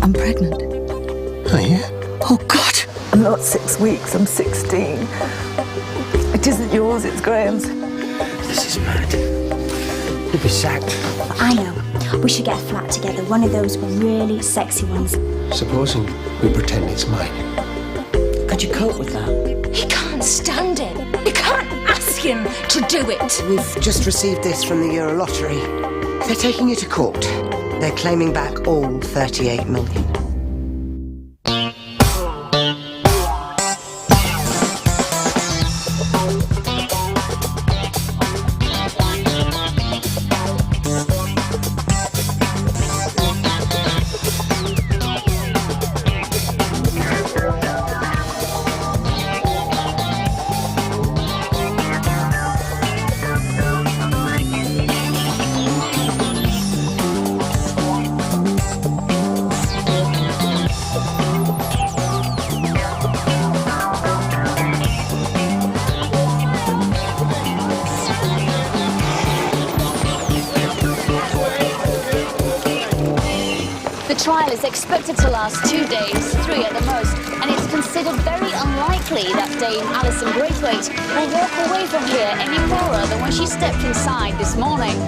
I'm pregnant. Are you? Oh, God. I'm not 6 weeks, I'm 16. It isn't yours, it's Graham's. This is mad. You'll be sacked. I know. We should get a flat together, one of those really sexy ones. Supposing we pretend it's mine. Could you cope with that? He can't stand it. You can't ask him to do it. We've just received this from the EuroLottery. They're taking you to court. They're claiming back all 38 million. The trial is expected to last 2 days, 3 at the most, and it's considered very unlikely that Dame Alison Braithwaite will walk away from here any poorer than when she stepped inside this morning.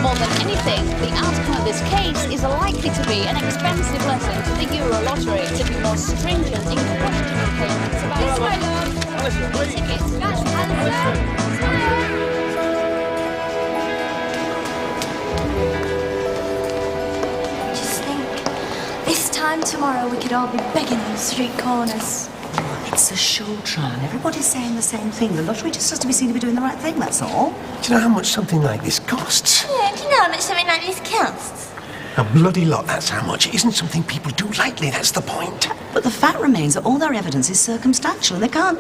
More than anything, the outcome of this case is likely to be an expensive lesson to the EuroLottery to be more stringent in questioning payments about tickets. This time tomorrow we could all be begging on street corners. It's a show trial. Everybody's saying the same thing. The lottery just has to be seen to be doing the right thing, that's all. Do you know how much something like this costs? Yeah, do you know how much something like this costs? A bloody lot, that's how much. It isn't something people do lightly, that's the point. But the fact remains that all their evidence is circumstantial and they can't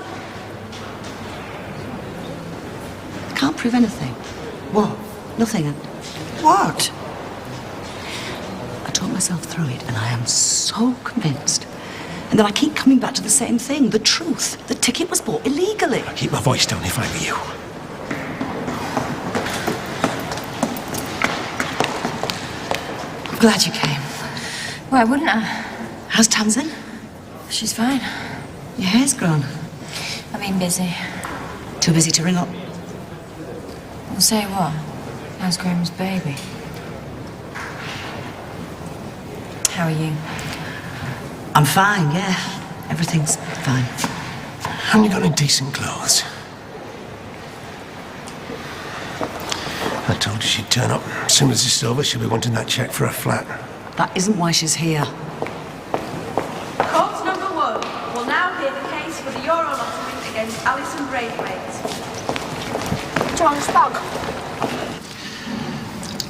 prove anything. What? Nothing. What? I talked myself through it and I am so convinced. And then I keep coming back to the same thing, the truth. The ticket was bought illegally. I'd keep my voice down if I were you. I'm glad you came. Why wouldn't I? How's Tamsin? She's fine. Your hair's grown. I've been busy. Too busy to ring up. I'll say what? How's Graham's baby? How are you? I'm fine, yeah. Everything's fine. Haven't you got any decent clothes? I told you she'd turn up. As soon as it's over, she'll be wanting that cheque for a flat. That isn't why she's here. Court number 1 will now hear the case for the EuroLottery against Alison Braithwaite. John's bug.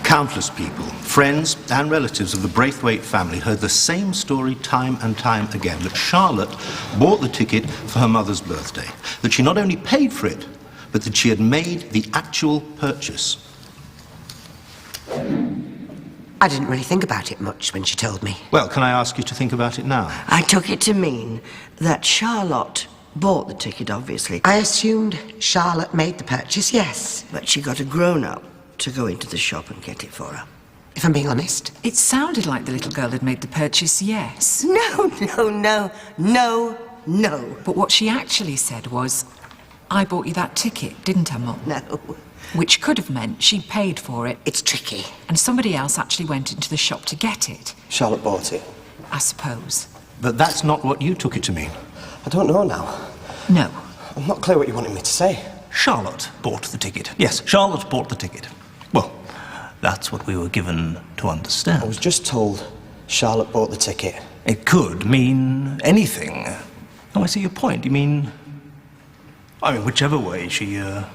Countless people, friends and relatives of the Braithwaite family heard the same story time and time again, that Charlotte bought the ticket for her mother's birthday, that she not only paid for it, but that she had made the actual purchase. I didn't really think about it much when she told me. Well, can I ask you to think about it now? I took it to mean that Charlotte bought the ticket, obviously. I assumed Charlotte made the purchase, yes. But she got a grown-up to go into the shop and get it for her. If I'm being honest. It sounded like the little girl had made the purchase, yes. No. But what she actually said was, I bought you that ticket, didn't I, Mum? No. Which could have meant she paid for it. It's tricky. And somebody else actually went into the shop to get it. Charlotte bought it. I suppose. But that's not what you took it to mean. I don't know now. No. I'm not clear what you wanted me to say. Charlotte bought the ticket. Yes, Charlotte bought the ticket. Well, that's what we were given to understand. I was just told Charlotte bought the ticket. It could mean anything. Oh, I see your point. You mean... I mean, whichever way she, Well,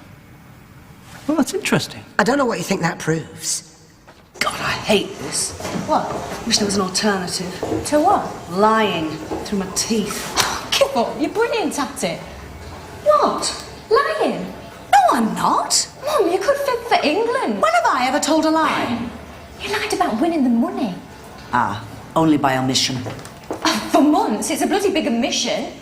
that's interesting. I don't know what you think that proves. God, I hate this. What? Wish there was an alternative. To what? Lying through my teeth. Give up, you're brilliant at it. What? Lying? No, I'm not. Mum, you could fit for England. When have I ever told a lie? You lied about winning the money. Ah, only by omission. For months, it's a bloody big omission.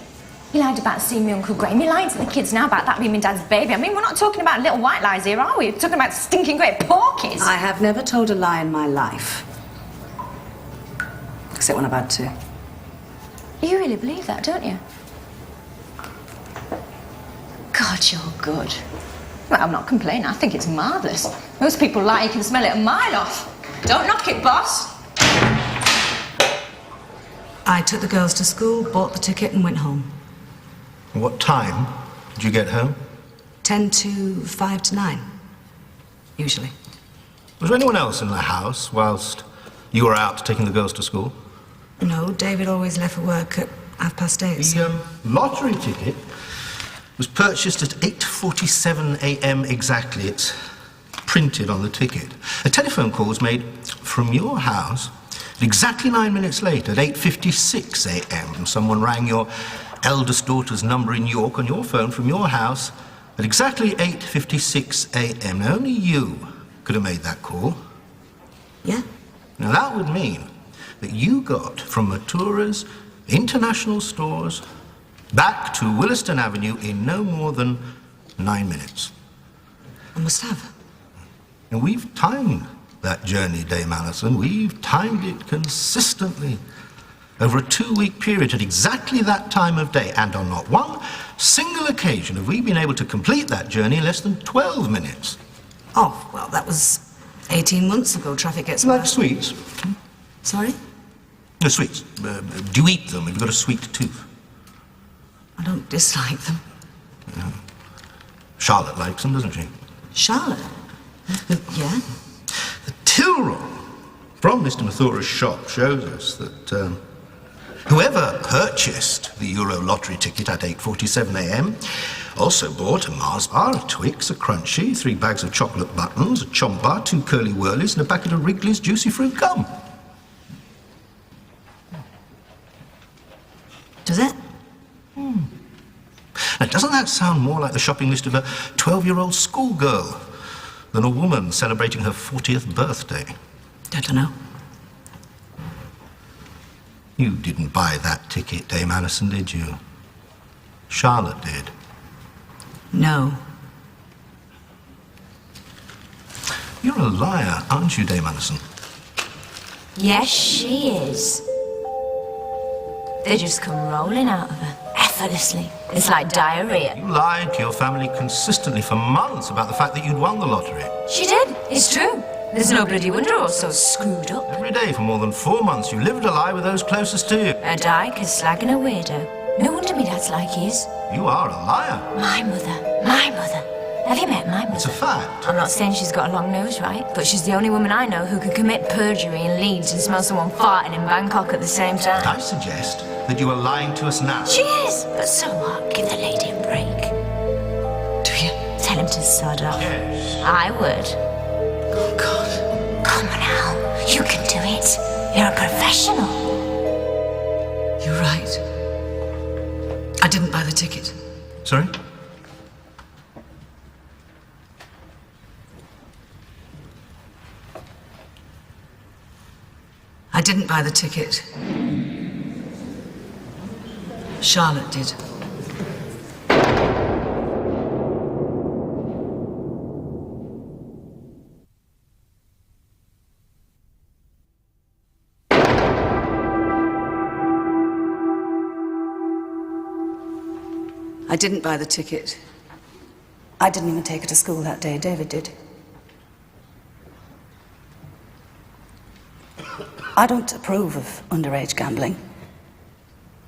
You lied about seeing me Uncle Graham. You're lying to the kids now about that being my dad's baby. I mean, we're not talking about little white lies here, are we? We're talking about stinking great porkies. I have never told a lie in my life. Except when I've had to. You really believe that, don't you? God, you're good. Well, I'm not complaining. I think it's marvellous. Most people lie, you can smell it a mile off. Don't knock it, boss. I took the girls to school, bought the ticket and went home. What time did you get home? 10 to 5 to 9, usually. Was there anyone else in the house whilst you were out taking the girls to school? No, David always left for work at 8:30. The lottery ticket was purchased at 8:47 a.m. exactly. It's printed on the ticket. A telephone call was made from your house at exactly 9 minutes later, at 8:56 a.m. Someone rang your eldest daughter's number in York on your phone from your house at exactly 8:56 a.m. Now, only you could have made that call. Yeah? Now, that would mean that you got from Matura's international stores back to Williston Avenue in no more than 9 minutes. I must have. And we've timed that journey, Dame Alison. We've timed it consistently over a 2-week period at exactly that time of day. And on not one single occasion have we been able to complete that journey in less than 12 minutes. Oh, well, that was 18 months ago. Traffic gets Like worse. sweets? Sorry? No, sweets. Do you eat them? Have you got a sweet tooth? I don't dislike them. No. Charlotte likes them, doesn't she? Charlotte? Yeah? The till roll from Mr. Mathura's shop shows us that whoever purchased the EuroLottery ticket at 8:47 a.m. also bought a Mars bar, a Twix, a Crunchy, 3 bags of chocolate buttons, a Chomp bar, 2 Curly Whirlies, and a packet of Wrigley's Juicy Fruit gum. Does it? Now, doesn't that sound more like the shopping list of a 12-year-old schoolgirl than a woman celebrating her 40th birthday? I don't know. You didn't buy that ticket, Dame Alison, did you? Charlotte did. No. You're a liar, aren't you, Dame Alison? Yes, she is. They just come rolling out of her, effortlessly. It's like diarrhea. You lied to your family consistently for months about the fact that you'd won the lottery. She did. It's true. There's no bloody wonder I was so screwed up. Every day for more than 4 months, you lived a lie with those closest to you. A dyke, a slag and a weirdo. No wonder me dad's like he is. You are a liar. My mother. My mother. Have you met my mother? It's a fact. I'm not saying she's got a long nose, right? But she's the only woman I know who could commit perjury in Leeds and smell someone farting in Bangkok at the same time. I suggest that you are lying to us now. She is. But so what? Give the lady a break. Do you? Tell him to sod off. Yes. I would. Oh, God. Come on now. You can do it. You're a professional. You're right. I didn't buy the ticket. Sorry? I didn't buy the ticket. Charlotte did. I didn't buy the ticket. I didn't even take her to school that day. David did. I don't approve of underage gambling.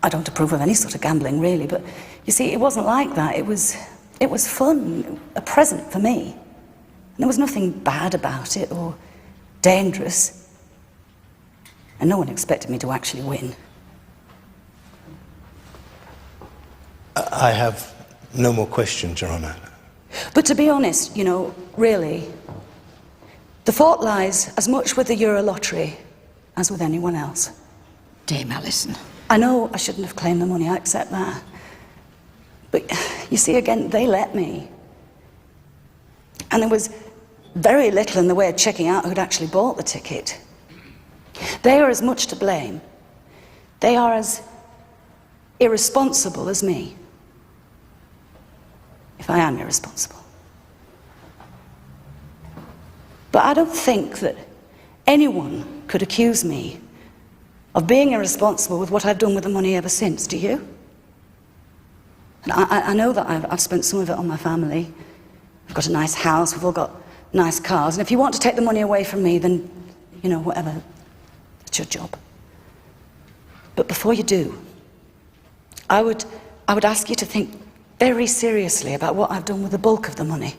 I don't approve of any sort of gambling, really, but you see, it wasn't like that. It was fun, a present for me. And there was nothing bad about it or dangerous. And no one expected me to actually win. I have no more questions, Your Honour. But to be honest, you know, really, the fault lies as much with the EuroLottery as with anyone else. Dame Alison. I know I shouldn't have claimed the money, I accept that. But you see, again, they let me. And there was very little in the way of checking out who'd actually bought the ticket. They are as much to blame. They are as irresponsible as me. If I am irresponsible. But I don't think that anyone could accuse me of being irresponsible with what I've done with the money ever since, do you? And I know that I've spent some of it on my family. We've got a nice house, we've all got nice cars, and if you want to take the money away from me, then, you know, whatever, it's your job. But before you do, I would ask you to think very seriously about what I've done with the bulk of the money.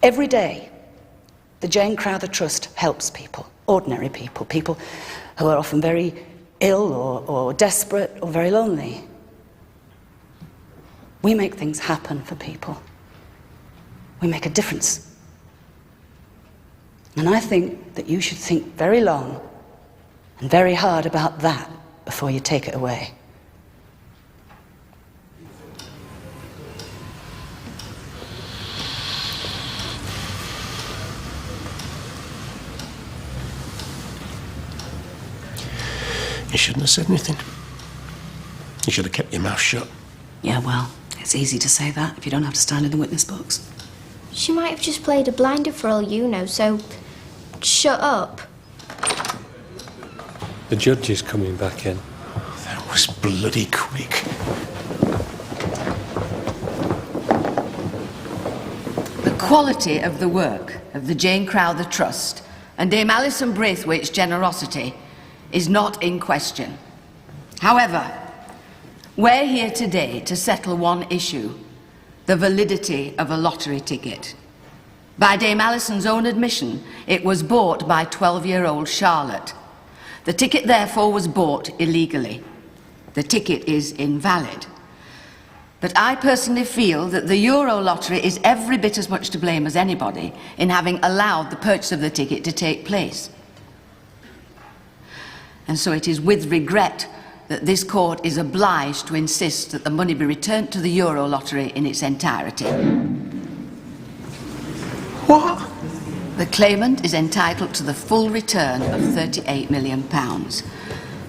Every day, the Jane Crowther Trust helps people, ordinary people, people who are often very ill or desperate or very lonely. We make things happen for people. We make a difference. And I think that you should think very long and very hard about that before you take it away. You shouldn't have said anything. You should have kept your mouth shut. Yeah, well, it's easy to say that if you don't have to stand in the witness box. She might have just played a blinder for all you know, so shut up. The judge is coming back in. That was bloody quick. The quality of the work of the Jane Crowther Trust and Dame Alison Braithwaite's generosity is not in question. However, we're here today to settle one issue: the validity of a lottery ticket. By Dame Alison's own admission, it was bought by 12-year-old Charlotte. The ticket, therefore, was bought illegally. The ticket is invalid. But I personally feel that the EuroLottery is every bit as much to blame as anybody in having allowed the purchase of the ticket to take place. And so it is with regret that this court is obliged to insist that the money be returned to the EuroLottery in its entirety. What? The claimant is entitled to the full return of £38 million.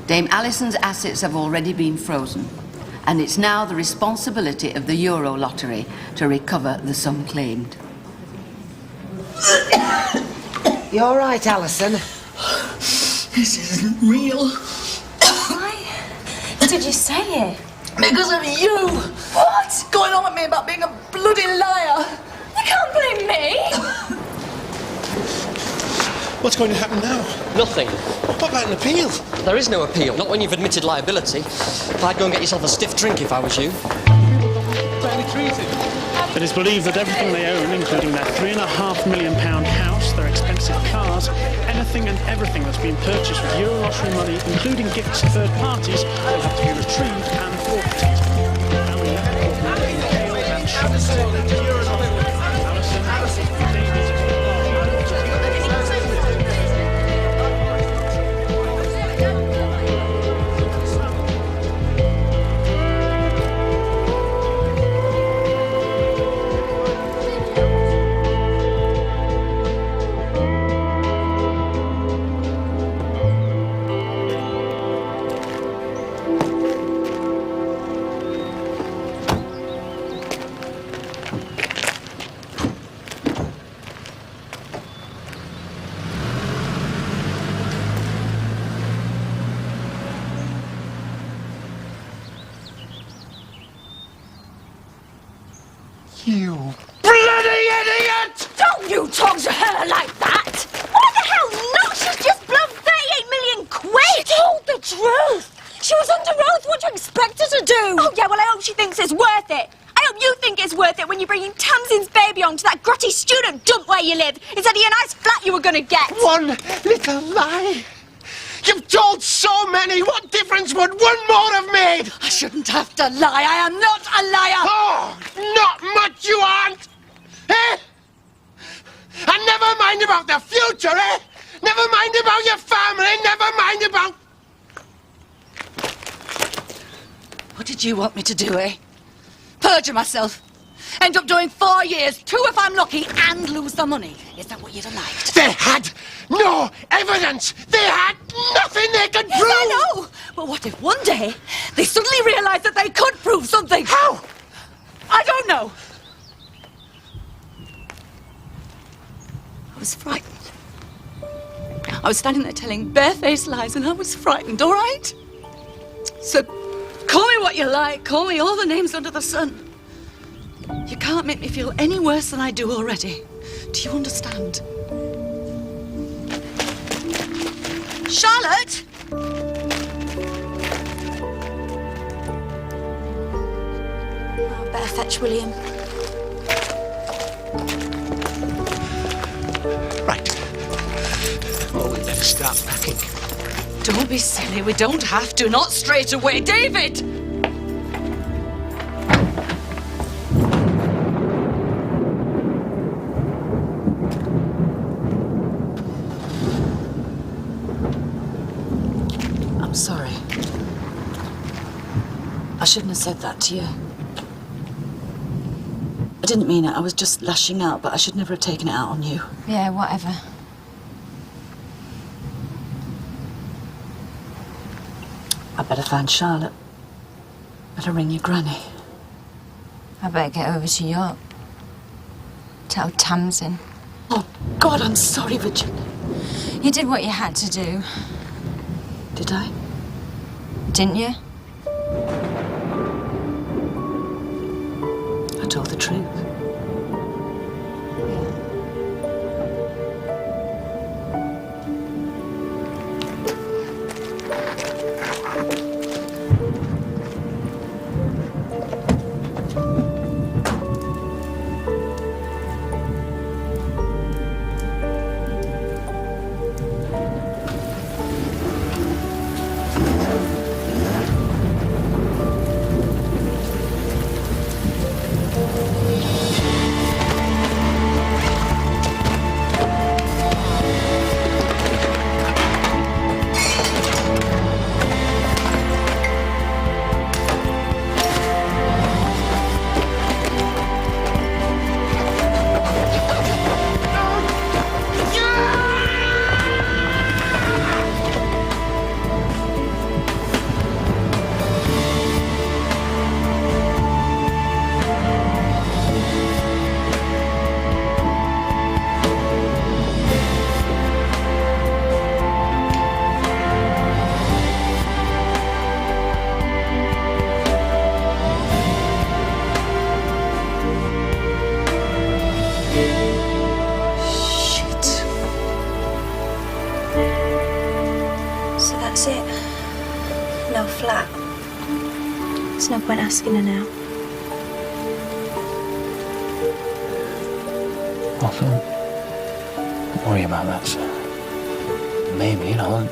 Dame Alison's assets have already been frozen, and it's now the responsibility of the EuroLottery to recover the sum claimed. You all right, Alison? This isn't real. Why did you say it? Because of you. What? Going on at me about being a bloody liar. You can't blame me. What's going to happen now? Nothing. What about an appeal? There is no appeal, not when you've admitted liability. I'd go and get yourself a stiff drink if I was you. Badly treated. It is believed that everything they own, including their £3.5 million house, their expensive cars, anything and everything that's been purchased with EuroLottery money, including gifts to third parties, will have to be retrieved and forfeited. You bloody idiot! Don't you talk to her like that! What the hell? No, she's just blown 38 million quid! She told the truth! She was under oath. What do you expect her to do? Oh, yeah, well, I hope she thinks it's worth it. I hope you think it's worth it when you're bringing Tamsin's baby on to that grotty student dump where you live instead of your nice flat you were going to get. One little lie. You've told so many. What difference would one more have made? I shouldn't have to lie. I am not a liar. Oh, not much you aren't. Eh? And never mind about the future, eh? Never mind about your family. Never mind about... What did you want me to do, eh? Perjure myself. End up doing 4 years, 2 if I'm lucky, and lose the money. Is that what you'd have liked? They had no evidence. They had nothing they could prove. Yes, I know. But what if one day they suddenly realised that they could prove something? How? I don't know. I was frightened. Yeah. I was standing there telling barefaced lies and I was frightened, all right? So call me what you like, call me all the names under the sun. You can't make me feel any worse than I do already. Do you understand? Charlotte! Oh, better fetch William. Right. Well, we better start packing. Don't be silly, we don't have to, not straight away. David! I'm sorry. I shouldn't have said that to you. I didn't mean it, I was just lashing out, but I should never have taken it out on you. Yeah, whatever. I better find Charlotte. Better ring your granny. I better get over to York. Tell Tamsin. Oh, God, I'm sorry, Virginia. You did what you had to do. Did I? Didn't you? I told the truth. That's it. No flat. There's no point asking her now. Well, don't worry about that, sir. Maybe, you know,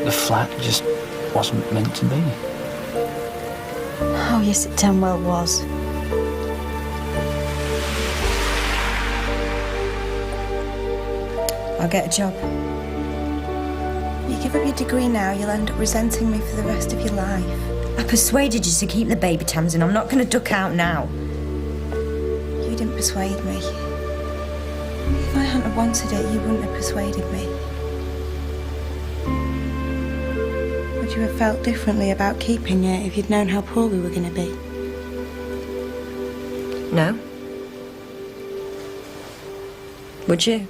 the flat just wasn't meant to be. Oh, yes, it damn well was. I'll get a job. You give up your degree now, you'll end up resenting me for the rest of your life. I persuaded you to keep the baby, Tamsin. I'm not going to duck out now. You didn't persuade me. If I hadn't wanted it, you wouldn't have persuaded me. Would you have felt differently about keeping it if you'd known how poor we were going to be? No. Would you?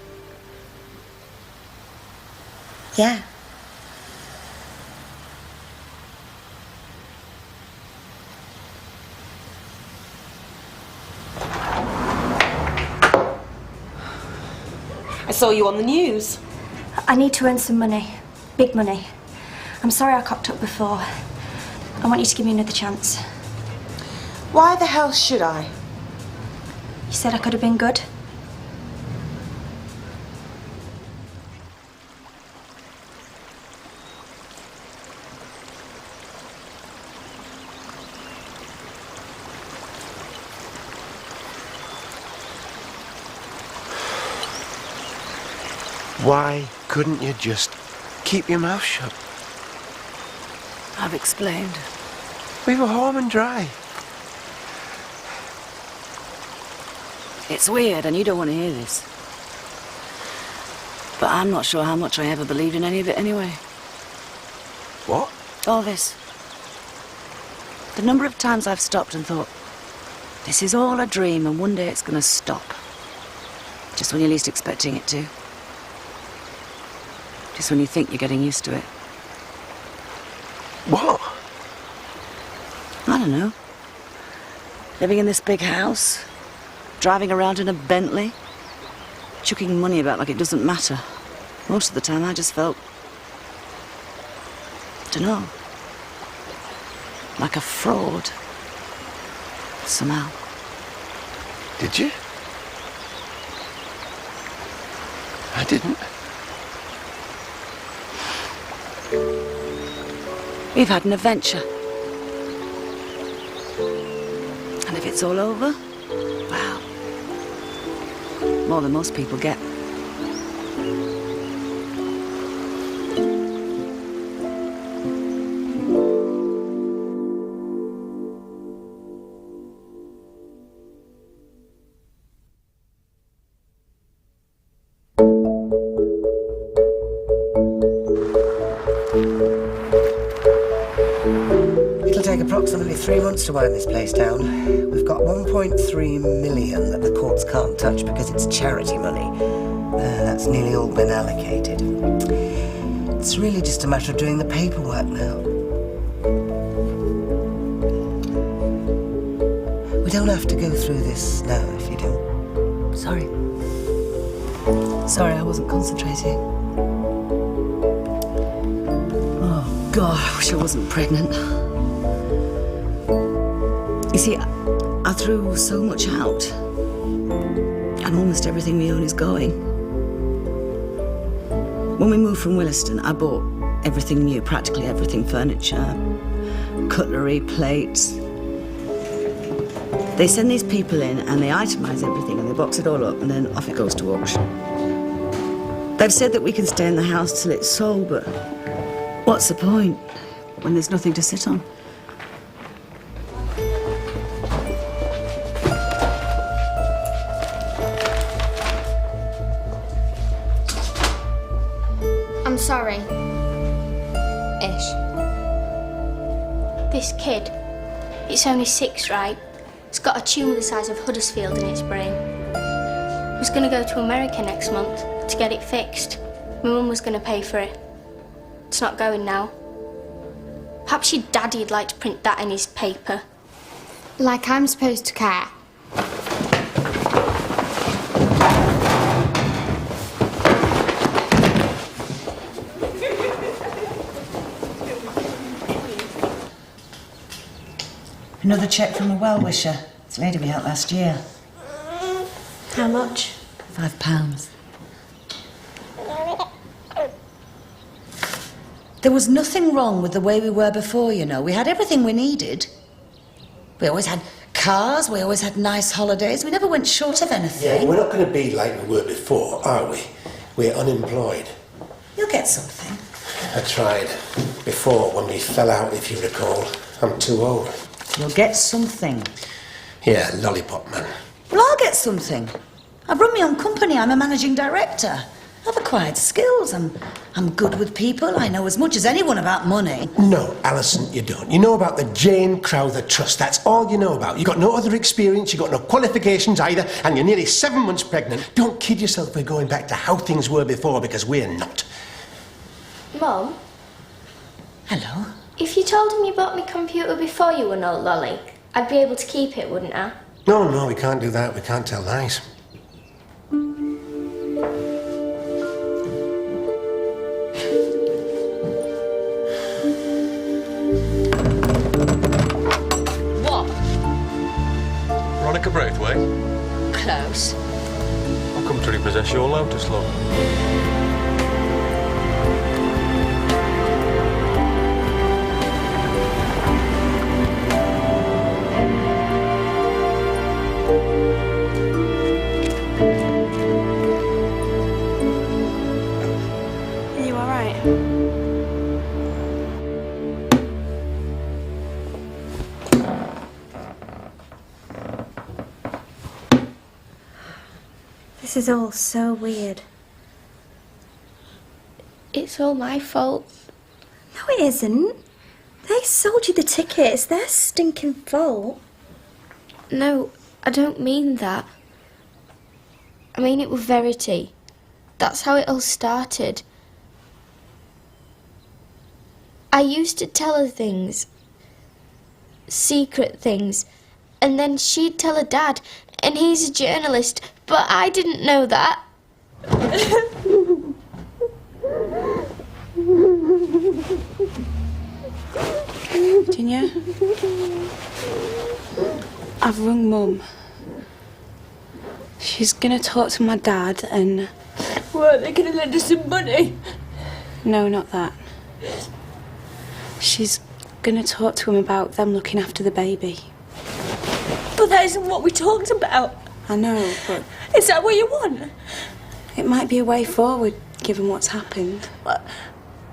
Yeah. I saw you on the news. I need to earn some money. Big money. I'm sorry I cocked up before. I want you to give me another chance. Why the hell should I? You said I could have been good. Why couldn't you just keep your mouth shut? I've explained. We were home and dry. It's weird, and you don't want to hear this. But I'm not sure how much I ever believed in any of it anyway. What? All this. The number of times I've stopped and thought, this is all a dream and one day it's going to stop. Just when you're least expecting it to. Just when you think you're getting used to it. What? I don't know. Living in this big house, driving around in a Bentley, chucking money about like it doesn't matter. Most of the time I just felt, dunno, like a fraud. Somehow. Did you? I didn't. We've had an adventure. And if it's all over, wow, more than most people get. It'll take approximately 3 months to wind this place down. We've got 1.3 million that the courts can't touch because it's charity money. That's nearly all been allocated. It's really just a matter of doing the paperwork now. We don't have to go through this now if you don't. Sorry. Sorry, I wasn't concentrating. Oh, God, I wish I wasn't pregnant. You see, I threw so much out, and almost everything we own is going. When we moved from Williston, I bought everything new, practically everything, furniture, cutlery, plates. They send these people in and they itemise everything and they box it all up and then off it goes to auction. They've said that we can stay in the house till it's sold, but what's the point when there's nothing to sit on? I'm sorry. Ish. This kid, it's only 6, right? It's got a tumour the size of Huddersfield in its brain. It was going to go to America next month to get it fixed. My mum was going to pay for it. It's not going now. Perhaps your daddy'd like to print that in his paper. Like I'm supposed to care. Another cheque from a well-wisher. It's laid me out last year. How much? £5. There was nothing wrong with the way we were before, you know. We had everything we needed. We always had cars, we always had nice holidays. We never went short of anything. Yeah, we're not going to be like we were before, are we? We're unemployed. You'll get something. I tried. Before, when we fell out, if you recall. I'm too old. You'll get something. Yeah, lollipop man. Well, I'll get something. I've run my own company. I'm a managing director. I've acquired skills. I'm good with people. I know as much as anyone about money. No, Alison, you don't. You know about the Jane Crowther Trust. That's all you know about. You've got no other experience, you've got no qualifications either, and you're nearly 7 months pregnant. Don't kid yourself we're going back to how things were before, because we're not. Mum? Hello? If you told him you bought me computer before you were no lolly, I'd be able to keep it, wouldn't I? No, we can't do that. We can't tell lies. What? Veronica Braithwaite? Close. I've come to repossess your Lotus, love. Are you alright? This is all so weird. It's all my fault. No, it isn't. They sold you the ticket. It's their stinking fault. No, I don't mean that. I mean it with Verity. That's how it all started. I used to tell her things. Secret things. And then she'd tell her dad, and he's a journalist, but I didn't know that. Virginia? I've rung Mum. She's gonna talk to my dad and... What, they're gonna lend us some money? No, not that. She's gonna talk to him about them looking after the baby. But that isn't what we talked about. I know, but... Is that what you want? It might be a way forward, given what's happened.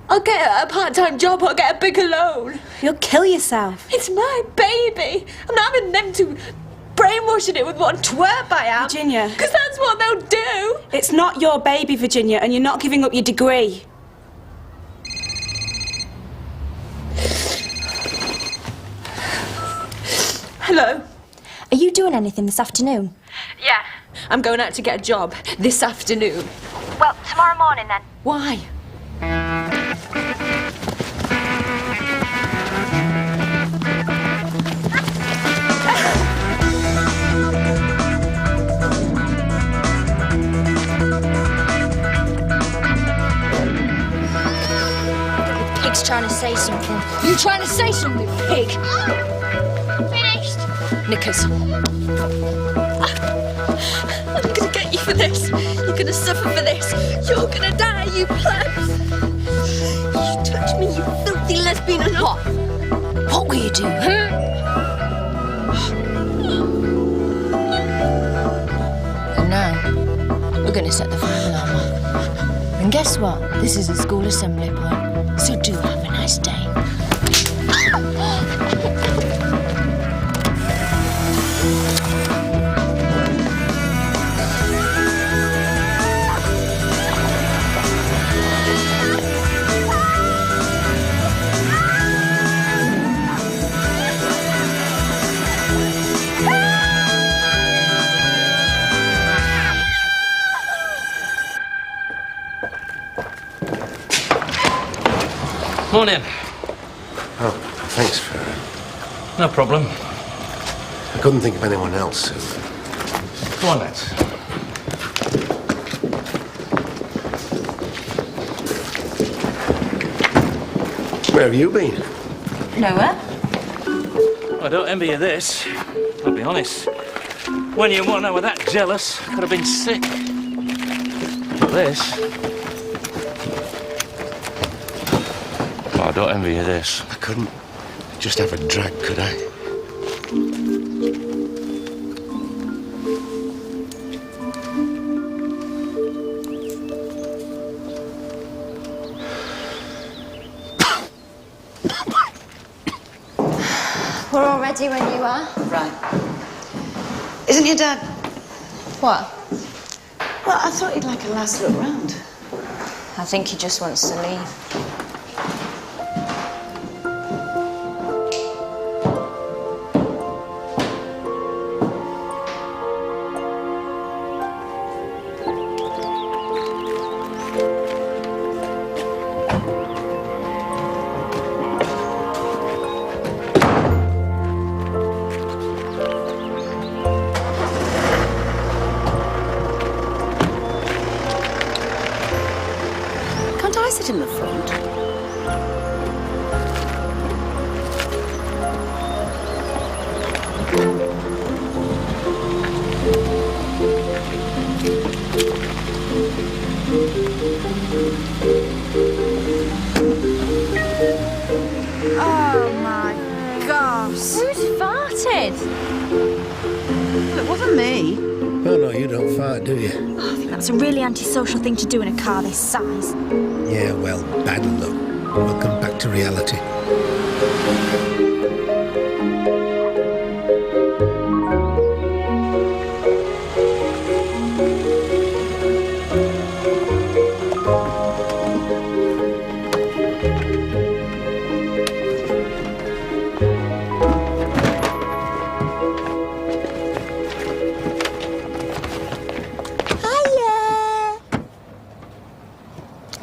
I'll get a part-time job, I'll get a bigger loan. You'll kill yourself. It's my baby. I'm not having them to brainwashing it with what twerp I am. Virginia. Because that's what they'll do. It's not your baby, Virginia, and you're not giving up your degree. Hello. Are you doing anything this afternoon? Yeah. I'm going out to get a job this afternoon. Well, tomorrow morning then. Why? The pig's trying to say something. You trying to say something, pig? Finished. Knickers. I'm gonna get you for this. You're gonna suffer for this. You're gonna die, you plebs. You touch me, you filthy lesbian and what? What will you do, huh? And now, we're going to set the fire alarm off. And guess what? This is a school assembly point, so do have a nice day. Morning. Oh, thanks for... No problem. I couldn't think of anyone else. Go on, lads. Where have you been? Nowhere. I don't envy you this. I'll be honest. When you won, I was that jealous. I could have been sick. But this... Oh, I don't envy you this. I couldn't just have a drag, could I? We're all ready when you are. Right. Isn't your dad... What? Well, I thought he'd like a last look round. I think he just wants to leave. Can't I sit in the front? Oh my gosh. Who's farted? It wasn't me. Oh, no, you don't fart, do you? Oh, I think that's a really antisocial thing to do in a car this size. Yeah, well, bad luck. Welcome back to reality.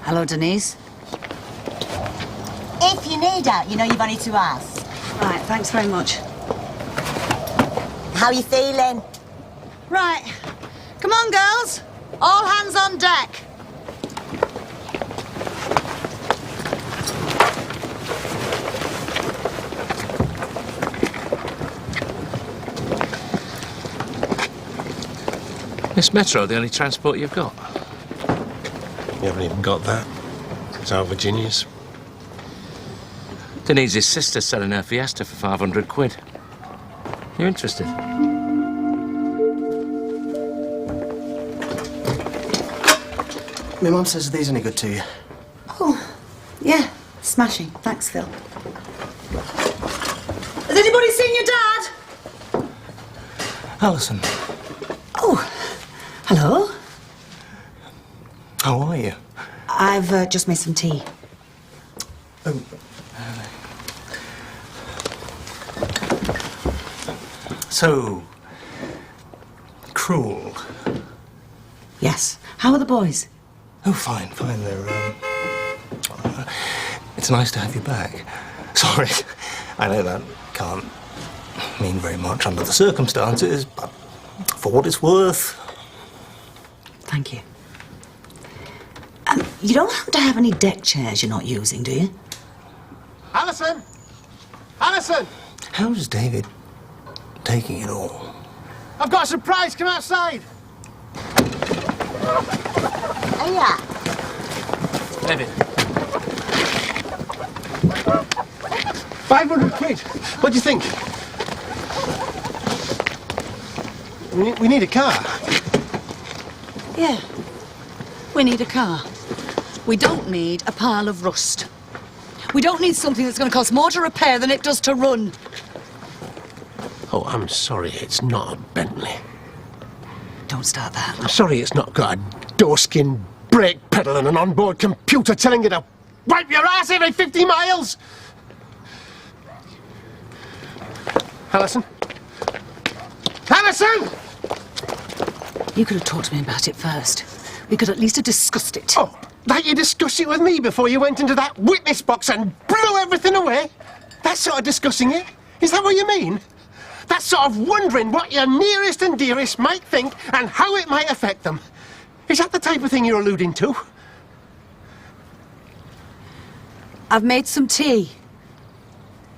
Hello, Denise. It's If you need out, you know you've only to ask. Right, thanks very much. How are you feeling? Right. Come on, girls. All hands on deck. Is Metro the only transport you've got? You haven't even got that. It's our Virginia's. Denise's sister's selling her Fiesta for 500 quid. You interested? My mum says, are these any good to you? Oh, yeah, smashing. Thanks, Phil. Has anybody seen your dad? Alison, Oh, hello. how are you? I've just made some tea. Oh. So cruel. Yes. How are the boys? Oh, fine, fine. They're, it's nice to have you back. Sorry, I know that can't mean very much under the circumstances, but for what it's worth. Thank you. You don't happen to have any deck chairs you're not using, do you? Alison! Alison! How's David taking it all? I've got a surprise. Come outside. Hiya. David. 500 quid. What do you think? We need a car. Yeah. We need a car. We don't need a pile of rust. We don't need something that's going to cost more to repair than it does to run. Oh, I'm sorry, it's not a Bentley. Don't start that. I'm sorry it's not got a doorskin brake pedal and an onboard computer telling you to wipe your ass every 50 miles. Alison? Alison! You could have talked to me about it first. We could at least have discussed it. Oh, like you discussed it with me before you went into that witness box and blew everything away? That's sort of discussing it? Is that what you mean? That's sort of wondering what your nearest and dearest might think and how it might affect them. Is that the type of thing you're alluding to? I've made some tea.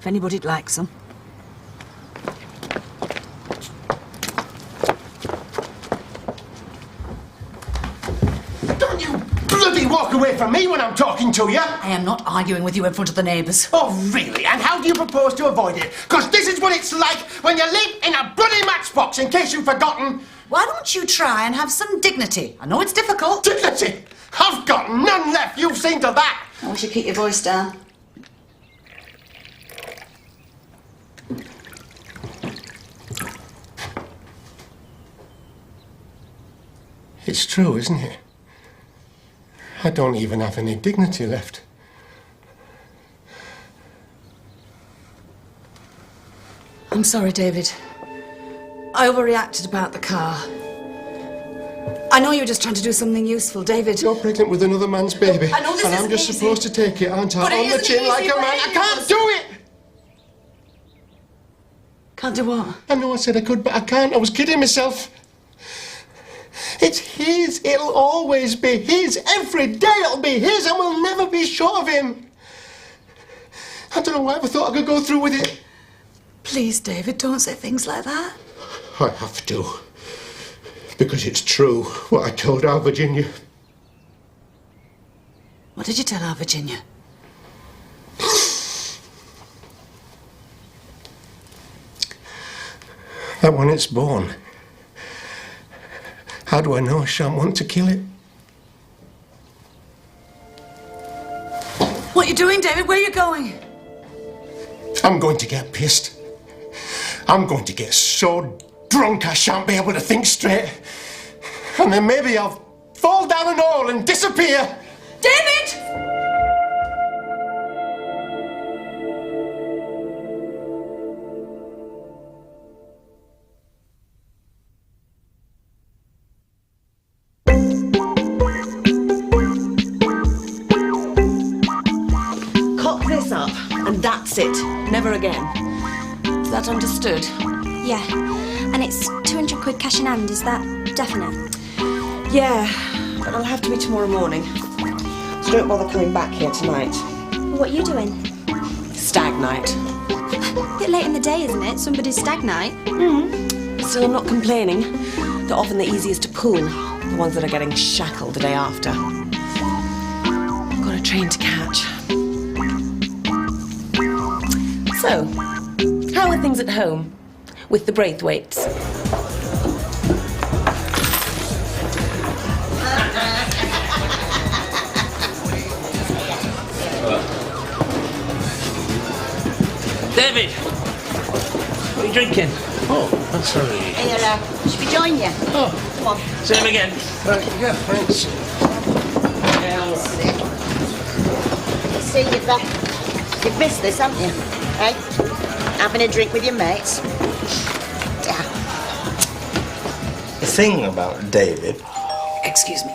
If anybody'd like some. Don't you bloody walk away from me when I'm talking to you! I am not arguing with you in front of the neighbours. Oh, really? And how do you propose to avoid it? Because this is what it's like when you live in a bloody matchbox, in case you've forgotten. Why don't you try and have some dignity? I know it's difficult. Dignity? I've got none left. You've seen to that. I wish you'd keep your voice down. It's true, isn't it? I don't even have any dignity left. I'm sorry, David. I overreacted about the car. I know you were just trying to do something useful, David. You're pregnant with another man's baby. I know this and I'm isn't just easy. supposed to take it, aren't I? But it On the isn't chin like easy, a man. but I it can't is. do it! Can't do what? I know I said I could, but I can't. I was kidding myself. It's his. It'll always be his. Every day it'll be his, and we'll never be short of him. I don't know why I ever thought I could go through with it. Please, David, don't say things like that. I have to. Because it's true, what I told our Virginia. What did you tell our Virginia? That when it's born, how do I know I shan't want to kill it? What are you doing, David? Where are you going? I'm going to get pissed. I'm going to get so drunk I shan't be able to think straight. And then maybe I'll fall down an hole and disappear. David! Cut Lock this up, and that's it. Never again. Is that understood? Yeah. And it's 200 quid cash in hand, is that definite? Yeah, but it'll have to be tomorrow morning. So don't bother coming back here tonight. What are you doing? Stag night. A bit late in the day, isn't it? Somebody's stag night. Still, I'm not complaining. They're often the easiest to pull. The ones that are getting shackled the day after. I've got a train to catch. So, how are things at home with the Braithwaites? David! What are you drinking? Oh, I'm sorry. Here, should we join you? Oh. Come on. Same again. Yeah, thanks. See, you've missed this, haven't you? Eh? Having a drink with your mates. Yeah. The thing about David... Excuse me.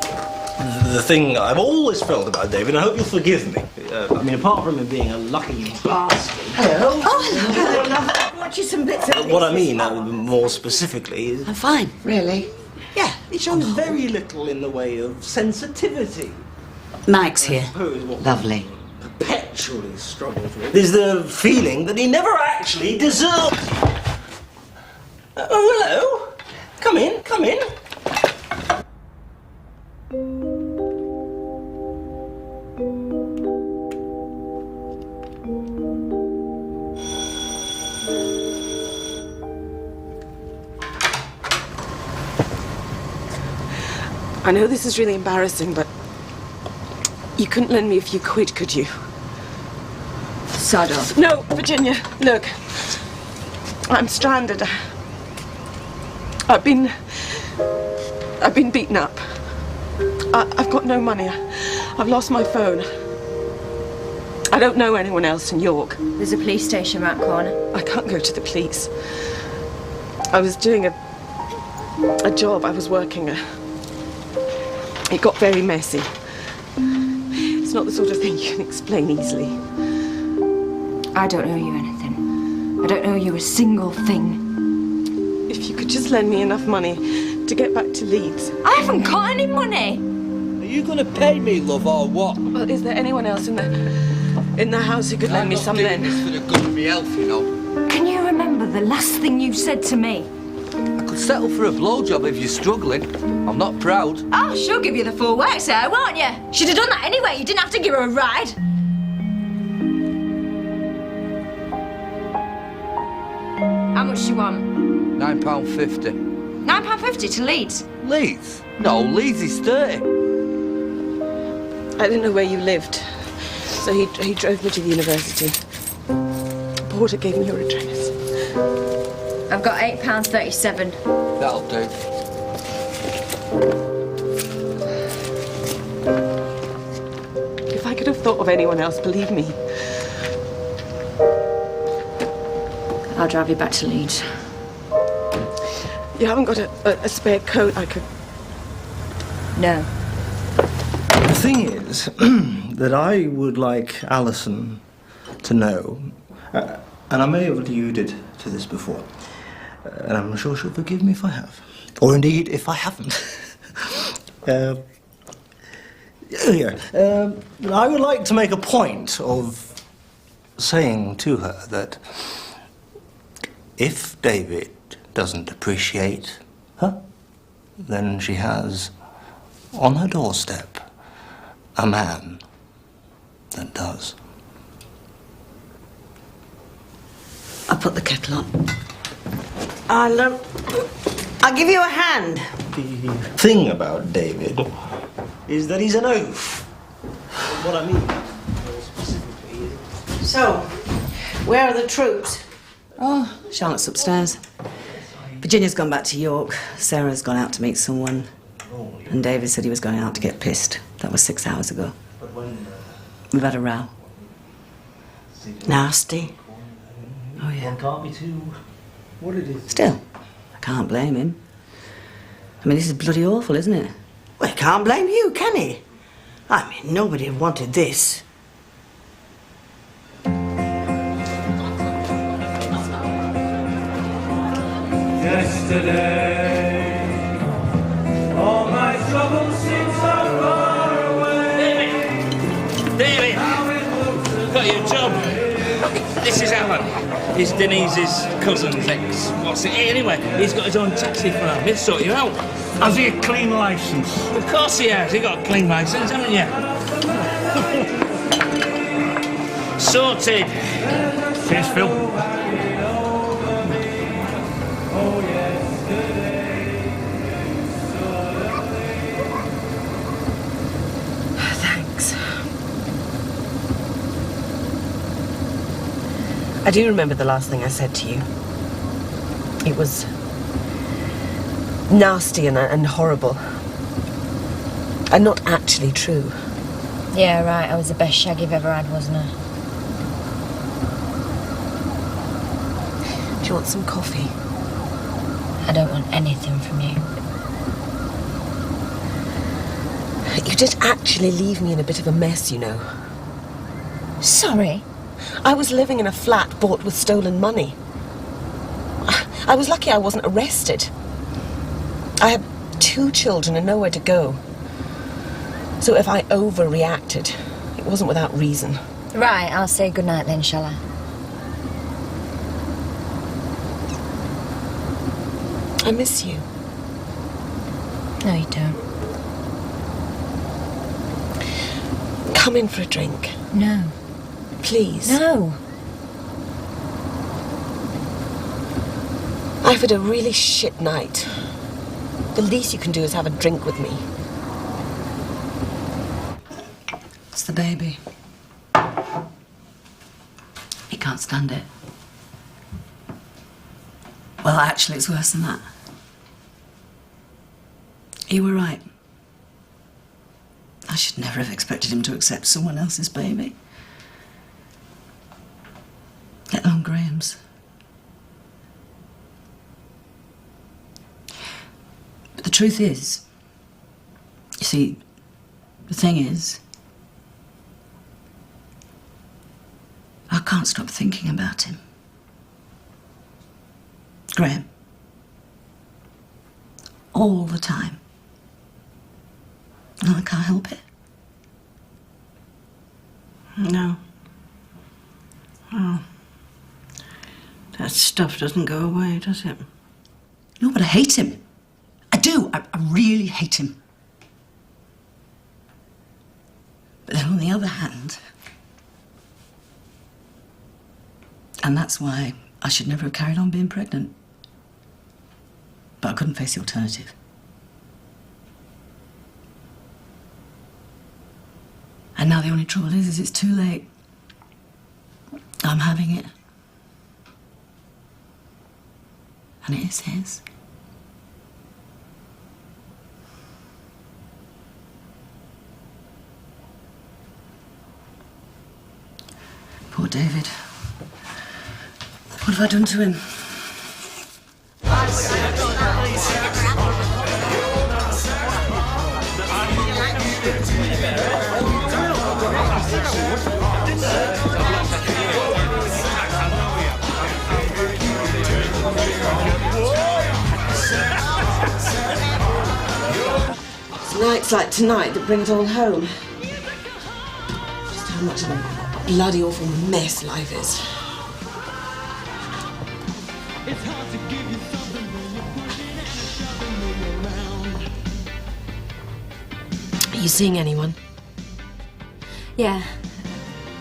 The thing I've always felt about David, and I hope you'll forgive me. I mean, apart from him being a lucky bastard... Hello. Oh, hello, love. Watch you some bits of What I mean, more specifically, is... I'm fine. Really? Yeah, he shows very little in the way of sensitivity. Mike's here. Lovely. Perpetually struggles with is the feeling that he never actually deserved. Oh, hello. Come in, come in. I know this is really embarrassing, but you couldn't lend me a few quid, could you? Sod off. No, Virginia, look. I'm stranded. I've been beaten up. I've got no money. I've lost my phone. I don't know anyone else in York. There's a police station around the corner. I can't go to the police. I was doing a job. I was working. It got very messy. It's not the sort of thing you can explain easily. I don't owe you anything. I don't owe you a single thing. If you could just lend me enough money to get back to Leeds. I haven't got any money. Are you going to pay me, love, or what? Well, is there anyone else in the house who could lend me some then? I'm not doing this for the good of my health, you know. Can you remember the last thing you said to me? I could settle for a blowjob if you're struggling. I'm not proud. Oh, she'll give you the full work, sir, won't you? She'd have done that anyway. You didn't have to give her a ride. How much do you want? £9.50. £9.50 to Leeds? Leeds? No, Leeds is 30. I didn't know where you lived, so he drove me to the university. Porter gave me your address. I've got £8.37. That'll do. If I could have thought of anyone else, believe me. I'll drive you back to Leeds. You haven't got a spare coat I could... No. The thing is that I would like Alison to know, and I may have alluded to this before, and I'm sure she'll forgive me if I have, or indeed if I haven't. I would like to make a point of saying to her that if David doesn't appreciate her, then she has on her doorstep a man that does. I'll put the kettle on. I'll give you a hand. The thing about David is that he's an oaf. What I mean specifically is... So, where are the troops? Oh, Charlotte's upstairs. Virginia's gone back to York. Sarah's gone out to meet someone. And David said he was going out to get pissed. That was 6 hours ago. We've had a row. Nasty. Oh, yeah. One can't be too... What it is. Still, I can't blame him. I mean, this is bloody awful, isn't it? Well, he can't blame you, can he? I mean, nobody wanted this. yesterday. All my troubles seem so far away. David! Got your job. This is Alan. He's Denise's cousin's ex. What's it anyway? He's got his own taxi firm. He'll sort you out. Has he a clean licence? Of course he has. He got a clean licence, haven't you? Sorted. Cheers, Phil. Thanks. I do remember the last thing I said to you. It was nasty and horrible. And not actually true. Yeah, right. I was the best shag you've ever had, wasn't I? Do you want some coffee? I don't want anything from you. You did actually leave me in a bit of a mess, you know. Sorry? I was living in a flat bought with stolen money. I was lucky I wasn't arrested. I had 2 children and nowhere to go. So if I overreacted, it wasn't without reason. Right, I'll say goodnight then, shall I? I miss you. No, you don't. Come in for a drink. No. Please. No. I've had a really shit night. The least you can do is have a drink with me. It's the baby. He can't stand it. Well, actually, it's worse than that. You were right. I should never have expected him to accept someone else's baby. Let alone Graham's. But the truth is, you see, the thing is, I can't stop thinking about him. Graham. All the time. And I can't help it. No. Oh. That stuff doesn't go away, does it? No, but I hate him. I do. I really hate him. But then on the other hand, and that's why I should never have carried on being pregnant. But I couldn't face the alternative. And now the only trouble is it's too late. I'm having it. And it is his. Poor David. What have I done to him? It's nights like tonight that bring it all home. Just how much of a bloody awful mess life is. Are you seeing anyone? Yeah.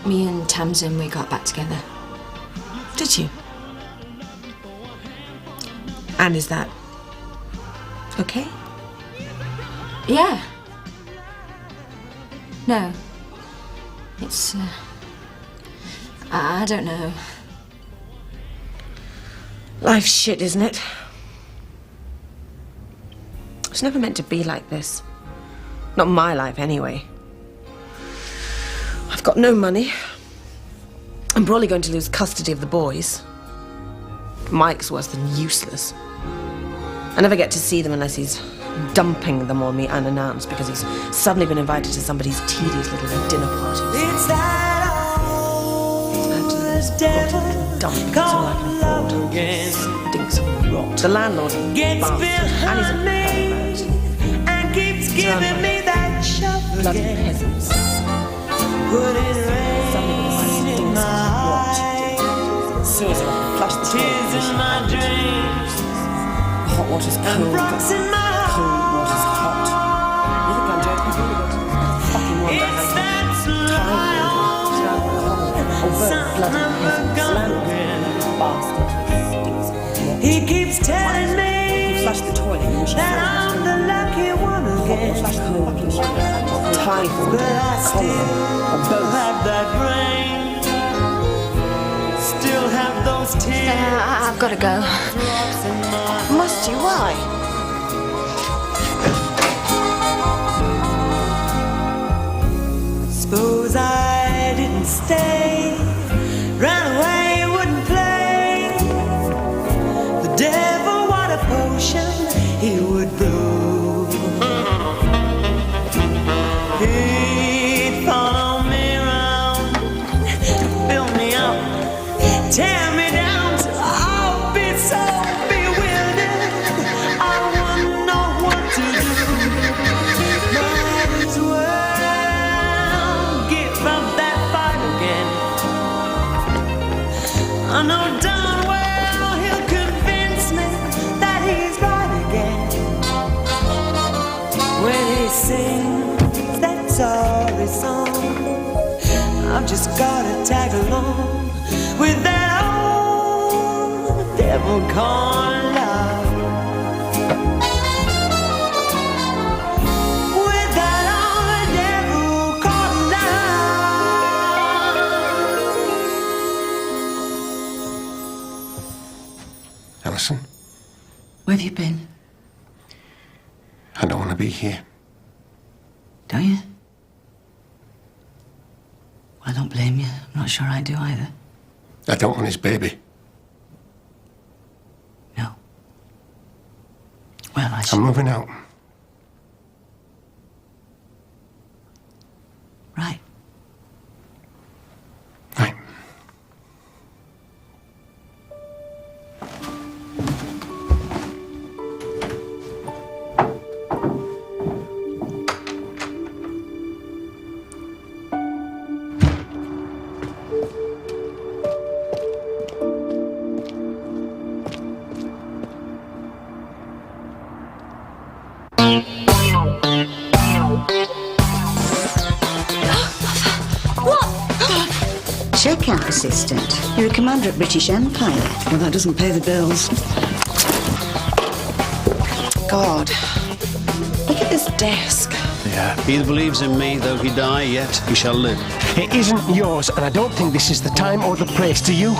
Me and Tamsin, we got back together. Did you? And is that okay? Yeah. No. It's, I don't know. Life's shit, isn't it? It was never meant to be like this. Not my life, anyway. I've got no money. I'm probably going to lose custody of the boys. Mike's worse than useless. I never get to see them unless he's dumping them on me unannounced because he's suddenly been invited to somebody's tedious little dinner party. It's that old devil dump because all I can afford. Stinks of rot. The landlord gets bastard, and he's a pervert. And keeps giving me that shovel. Bloody peasants. Put it rain in my eyes. Sewers are up, flush the Tears in my dreams. hot water's cold. And rocks in my cold water's hot. You think I'm joking? I've really got to fucking wonder how you He keeps telling me flush the toilet that I'm the lucky one again. Flush the fucking typhoid, But I still have that brain, still have those tears. I've got to go. Must you? Why? Suppose I didn't stay, ran away, wouldn't play. The devil, what a potion he would brew. He'd follow me around, build me up, tear me down till I'll be so bewildered I wouldn't know what to do. Might as well give up that fight again. I know darn well he'll convince me that he's right again. When he sings that sorry song, I've just gotta tag along with that old devil called love. With that old devil called love. Alison, Where have you been? I don't want to be here. Don't you? Well, I don't blame you. I'm not sure I do either. I don't want his baby. No. Well, I'm moving out. Right. Right. Checkout assistant. You're a commander at British Empire. Well, that doesn't pay the bills. God. Look at this desk. Yeah. He that believes in me, though he die, yet he shall live. It isn't yours, and I don't think this is the time or the place. Do you?